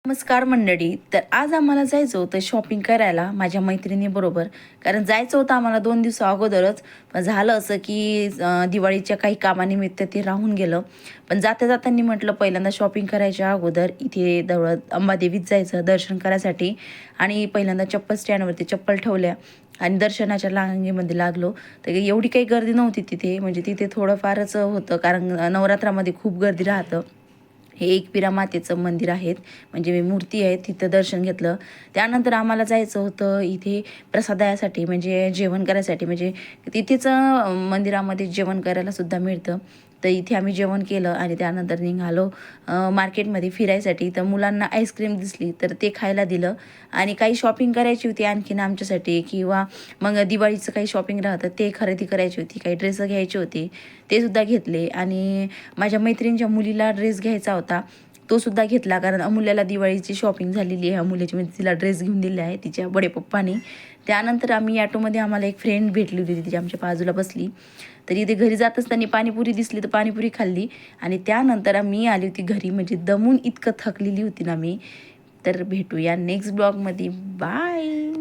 नमस्कार मंडळी. तर आज आम्हाला जायचं होतं शॉपिंग करायला माझ्या मैत्रिणीबरोबर. कारण जायचं होतं आम्हाला 2 दिवसा अगोदरच. पण झालं असं की दिवाळीच्या काही कामानिमित्त ते राहून गेलं. पण जाता जाताना म्हटलं पहिल्यांदा शॉपिंग करायच्या अगोदर इथे जवळ अंबादेवीत जायचं दर्शन करायसाठी. आणि पहिल्यांदा चप्पल स्टँडवरती चप्पल ठेवल्या आणि दर्शनाच्या रांगेमध्ये लागलो. तर एवढी काही गर्दी नव्हती तिथे, म्हणजे तिथे थोडंफारच होतं कारण नवरात्रामध्ये खूप गर्दी राहतं. हे एकविरा मातेचं मंदिर आहेत, म्हणजे मूर्ती आहे, तिथं दर्शन घेतलं. त्यानंतर आम्हाला जायचं होतं इथे प्रसादासाठी, म्हणजे जेवण करायसाठी, म्हणजे तिथेच मंदिरामध्ये जेवण करायला सुद्धा मिळतं. तर इथे आम्ही जेवण केलं आणि त्यानंतर निघालो मार्केटमध्ये फिरायसाठी. तर मुलांना आईस्क्रीम दिसली तर ते खायला दिलं आणि काही शॉपिंग करायची होती आणखीन आमच्यासाठी, किंवा मग दिवाळीचं काही शॉपिंग राहतं ते खरेदी करायची होती, काही ड्रेस घ्यायचे होते ते सुद्धा घेतले. आणि माझ्या मैत्रिणीच्या मुलीला ड्रेस घ्यायचा होता, तो सुद्धा घेतला. कारण अमूल्याला दिवाळीची शॉपिंग झालेली आहे अमूल्याची, म्हणजे तिला ड्रेस घेऊन दिले आहे तिच्या बडे पप्पानी. त्यानंतर आम्ही ॲटोमध्ये आम्हाला एक फ्रेंड भेटली होती, तिच्या आमच्या बाजूला बसली. तर इथे घरी जात असताना पाणीपुरी दिसली तर पाणीपुरी खाल्ली. आणि त्यानंतर मी आली होती घरी, म्हणजे दमून इतकं थकलेली होती ना मी. तर भेटूया नेक्स्ट ब्लॉगमध्ये. बाय.